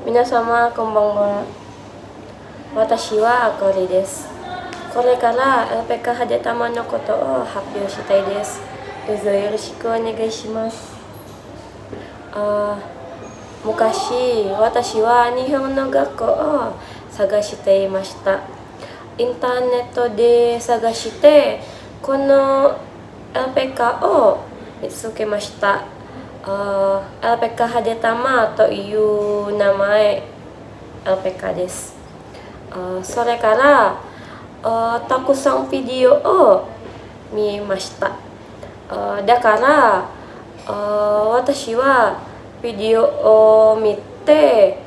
皆様こんばんは。私はあかりです。これから LPK はでたまのことを発表したいです。どうぞよろしくお願いします。昔、私は日本の学校を探していました。インターネットで探してこの LPK を見つけました。LPK はでたまという名前 LPK です。それからたくさんビデオを見ました。だから私はビデオを見て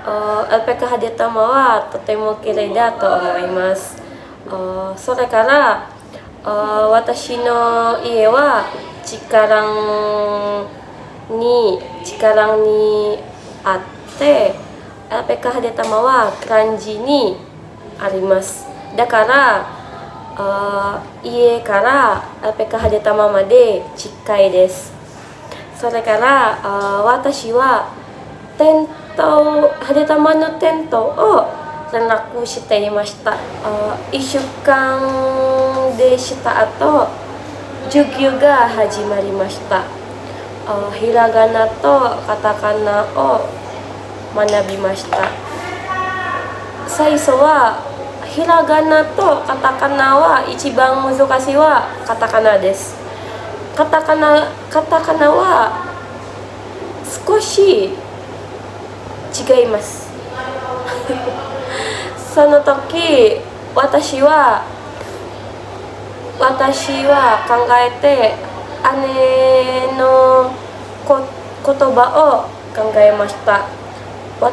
LPK はでたまはとても綺麗だと思います。それから私の家は力にあってLPK はでたまは感じにあります。だから家から LPK はでたままで近いです。それから私ははでたまのテントを連絡していました。1週間でした後、授業が始まりました。ひらがなとカタカナを学びました。最初はひらがなとカタカナは一番難しいはカタカナです。カタカナは少し違います。その時私は考えて姉の言葉を考えました。コ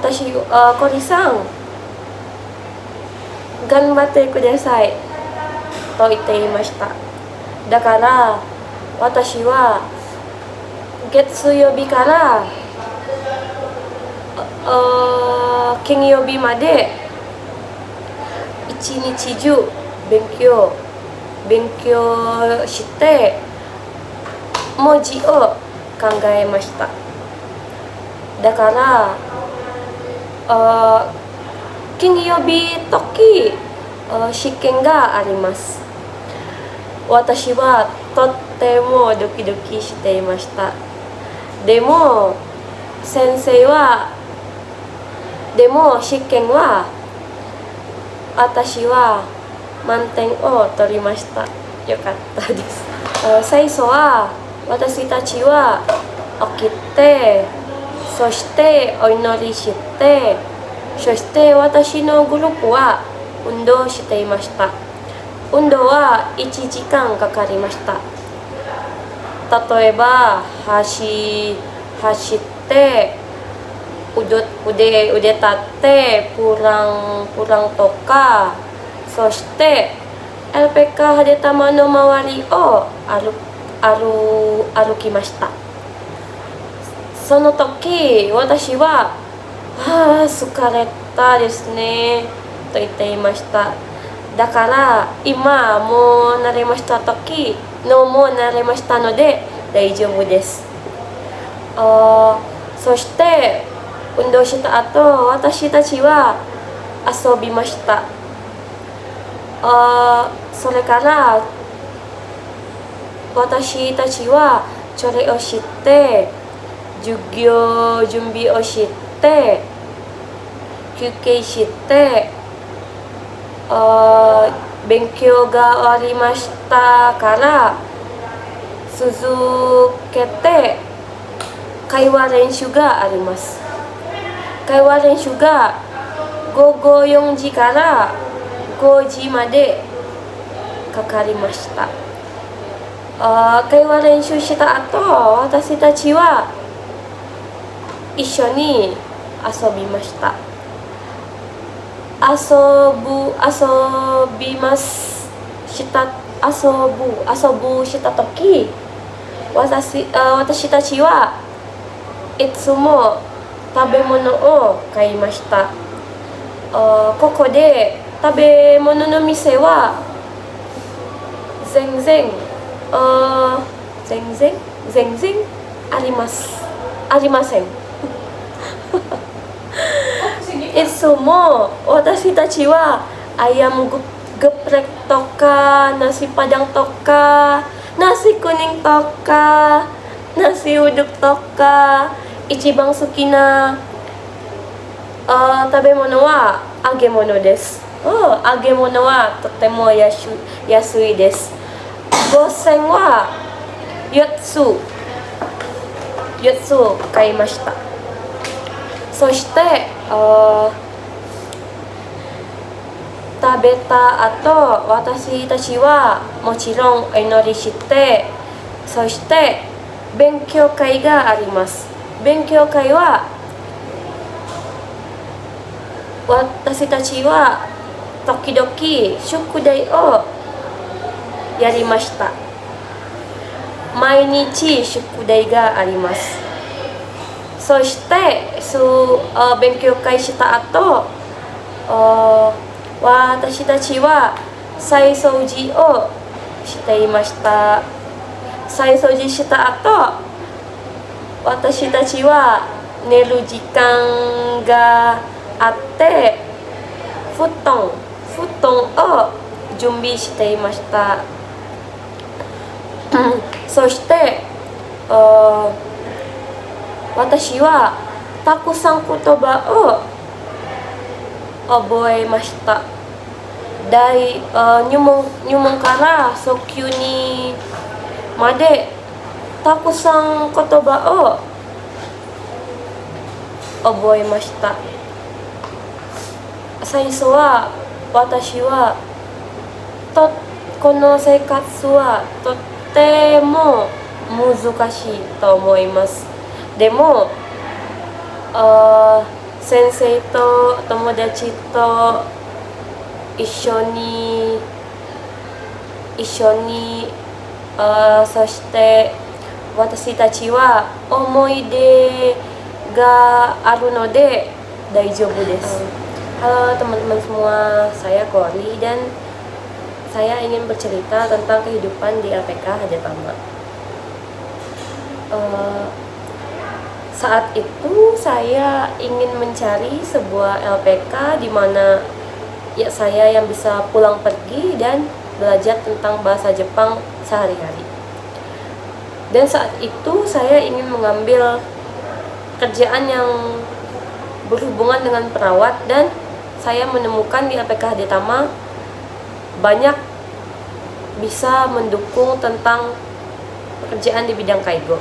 リさん頑張ってくださいと言っていました。だから私は月曜日から金曜日まで一日中勉強して文字を考えました。だから金曜日時試験があります。私はとってもドキドキしていました。でも試験は私は満点を取りました。よかったです。最初は私たちは起きて、そしてお祈りして、そして私のグループは運動していました。運動は1時間かかりました。例えば走って腕立ってプランとか、そしてLPK はでたまの周りを歩きました。その時私は疲れたですねと言っていました。だから今もう慣れましたので大丈夫です。そして運動した後、私たちは遊びました。それから私たちは調理をして、授業準備をして、休憩して、勉強が終わりましたから続けて会話練習があります。会話練習が午後4時から5時までかかりました。会話練習した後、私たちは一緒に遊びました。遊ぶした時、私たちはいつも食べ物を買いました。ここで食べ物の店は全然ありません。つも私たちはayam geprekとかnasi padangとかnasi kuningとかnasi udukとか一番好きな食べ物は揚げ物です。揚げ物はとても安いです。5000は4つ買いました。そして食べた後、私たちはもちろんお祈りして、そして勉強会があります。勉強会は私たちは時々宿題をやりました。毎日宿題があります。そして勉強会した後、私たちは再掃除をしていました。再掃除した後、私たちは寝る時間があって布団を準備していました。そして私はたくさん言葉を覚えました。入門から早級にまでたくさん言葉を覚えました。最初は私はこの生活はとっても難しいと思います。でも先生と友達と一緒にそして私たちは思い出があるので大丈夫です。Halo teman-teman semua, saya Corly dan saya ingin bercerita tentang kehidupan di LPK Hajatama. Saat itu saya ingin mencari sebuah LPK di mana ya saya yang bisa pulang pergi dan belajar tentang bahasa Jepang sehari-hari. Dan saat itu saya ingin mengambil kerjaan yang berhubungan dengan perawat dan saya menemukan di LPK Hajatama banyak bisa mendukung tentang pekerjaan di bidang kaigo.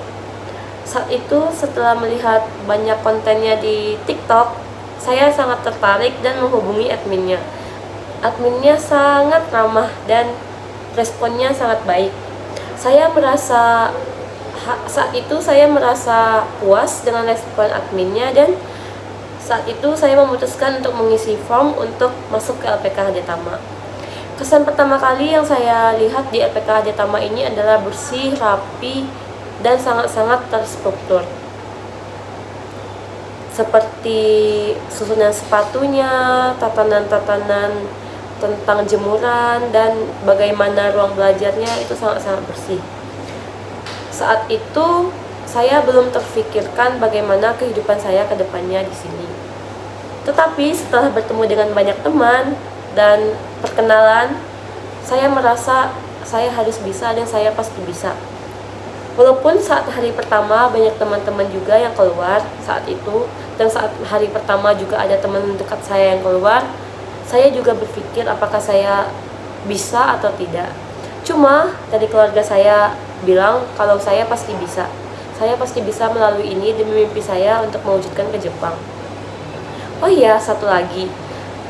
Saat itu setelah melihat banyak kontennya di TikTok, saya sangat tertarik dan menghubungi adminnya. Adminnya sangat ramah dan responnya sangat baik. Saat itu saya merasa puas dengan respon adminnya dan saat itu saya memutuskan untuk mengisi form untuk masuk ke LPK Hajatama. Kesan pertama kali yang saya lihat di LPK Hajatama ini adalah bersih, rapi, dan sangat-sangat terstruktur. Seperti susunan sepatunya, tatanan-tatanan tentang jemuran, dan bagaimana ruang belajarnya itu sangat-sangat bersih. Saat itu saya belum terfikirkan bagaimana kehidupan saya ke depannya di sini. Tetapi setelah bertemu dengan banyak teman dan perkenalan, saya merasa saya harus bisa dan saya pasti bisa. Walaupun saat hari pertama banyak teman-teman juga yang keluar saat itu, dan saat hari pertama juga ada teman dekat saya yang keluar, saya juga berpikir apakah saya bisa atau tidak. Cuma dari keluarga saya bilang kalau saya pasti bisa. Saya pasti bisa melalui ini demi mimpi saya untuk mewujudkan ke Jepang. Oh iya, satu lagi.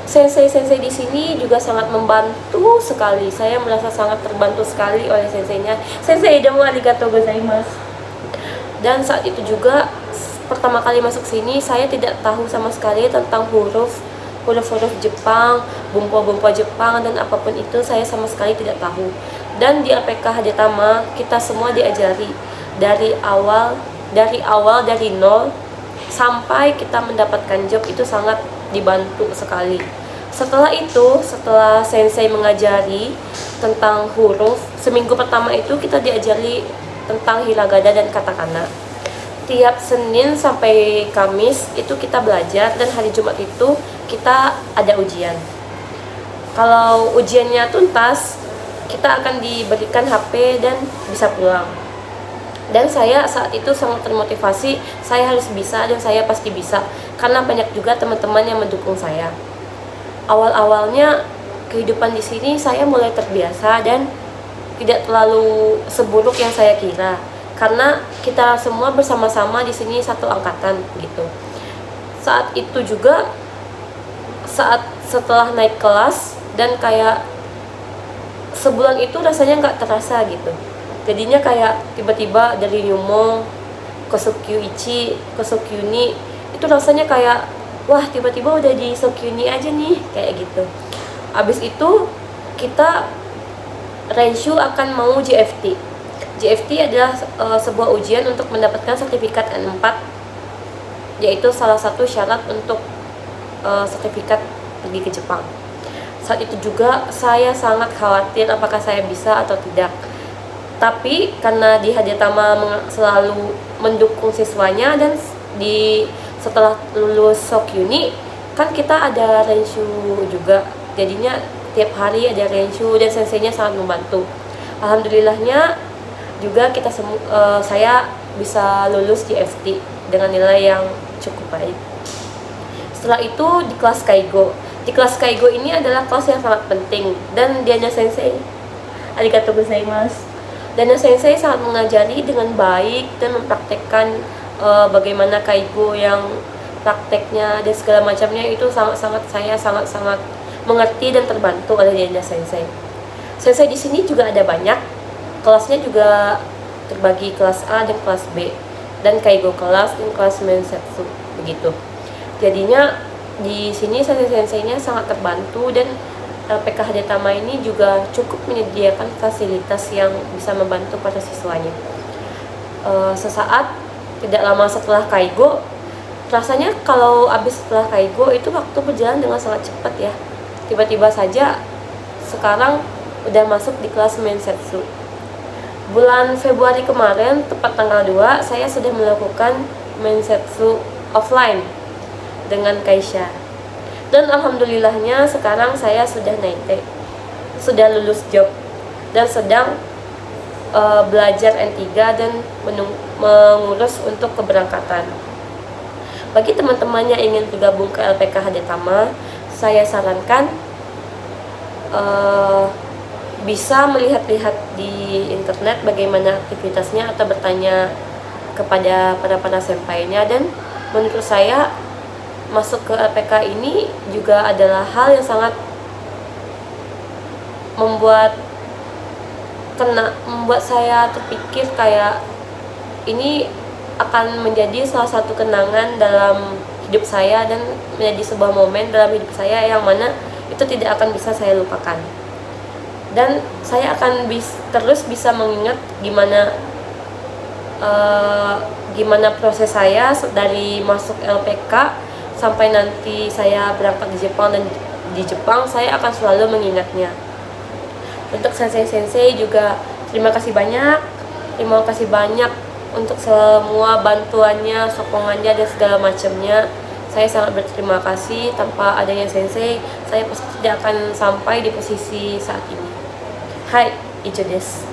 Sensei-sensei di sini juga sangat membantu sekali. Saya merasa sangat terbantu sekali oleh senseinya. Sensei, domo arigatou gozaimasu. Dan saat itu juga pertama kali masuk sini saya tidak tahu sama sekali tentang huruf Jepang, bumpo Jepang, dan apapun itu saya sama sekali tidak tahu. Dan di LPK Hajatama kita semua diajari dari awal dari nol sampai kita mendapatkan job, itu sangat dibantu sekali. Setelah sensei mengajari tentang huruf, seminggu pertama itu kita diajari tentang hiragana dan katakana. Tiap Senin sampai Kamis itu kita belajar, dan hari Jumat itu kita ada ujian. Kalau ujiannya tuntas, kita akan diberikan HP dan bisa pulang. Dan saya saat itu sangat termotivasi, saya harus bisa dan saya pasti bisa. Karena banyak juga teman-teman yang mendukung saya. Awal-awalnya kehidupan di sini saya mulai terbiasa dan tidak terlalu seburuk yang saya kira. Karena kita semua bersama-sama di sini satu angkatan gitu. Saat itu juga setelah naik kelas dan kayak sebulan itu rasanya nggak terasa gitu. Jadinya kayak tiba-tiba dari Nyumo ke Sokyu Ichi ke Sokyuni itu rasanya kayak wah tiba-tiba udah di Sokyuni aja nih kayak gitu. Abis itu kita Renshu akan mau JFT. JFT adalah sebuah ujian untuk mendapatkan sertifikat N4, yaitu salah satu syarat untuk sertifikat pergi ke Jepang. Saat itu juga saya sangat khawatir apakah saya bisa atau tidak. Tapi karena di Hadetama selalu mendukung siswanya dan setelah lulus Sokyuni kan kita ada Renshu juga. Jadinya tiap hari ada Renshu dan senseinya sangat membantu. Alhamdulillahnya juga saya bisa lulus di FT dengan nilai yang cukup baik. Setelah itu di kelas Kaigo. Di kelas Kaigo ini adalah kelas yang sangat penting dan Diana Sensei, arigatou gozaimasu. Diana Sensei sangat mengajari dengan baik dan mempraktekkan bagaimana Kaigo yang prakteknya dan segala macamnya itu saya sangat mengerti dan terbantu oleh Diana Sensei. Sensei di sini juga ada banyak, kelasnya juga terbagi kelas A dan kelas B dan Kaigo kelas dan kelas Mensetsu begitu. Jadinya di sini sensei-senseinya sangat terbantu dan LPK Hadetama ini juga cukup menyediakan fasilitas yang bisa membantu para siswanya. Sesaat tidak lama setelah Kaigo, rasanya kalau habis setelah Kaigo itu waktu berjalan dengan sangat cepat ya. Tiba-tiba saja sekarang udah masuk di kelas Mensetsu. Bulan Februari kemarin, tepat tanggal 2, saya sudah melakukan Mensetsu offline dengan Kaisha. Dan alhamdulillahnya sekarang saya sudah naik, sudah lulus job dan sedang belajar N3 dan mengurus untuk keberangkatan. Bagi teman-teman yang ingin bergabung ke LPK Hadetama, saya sarankan bisa melihat-lihat di internet bagaimana aktivitasnya atau bertanya kepada para sempainya. Dan menurut saya masuk ke LPK ini juga adalah hal yang sangat membuat saya terpikir kayak ini akan menjadi salah satu kenangan dalam hidup saya dan menjadi sebuah momen dalam hidup saya yang mana itu tidak akan bisa saya lupakan. Dan saya akan terus bisa mengingat gimana proses saya dari masuk LPK sampai nanti saya berangkat di Jepang, dan di Jepang saya akan selalu mengingatnya. Untuk sensei-sensei juga terima kasih banyak untuk semua bantuannya, sokongannya dan segala macamnya. Saya sangat berterima kasih. Tanpa adanya sensei, saya pasti tidak akan sampai di posisi saat ini. Hai, ijo desu.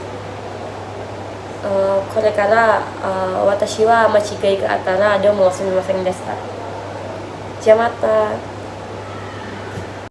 これから私は間違いがあったらどうもすみませんでした。じゃあまた。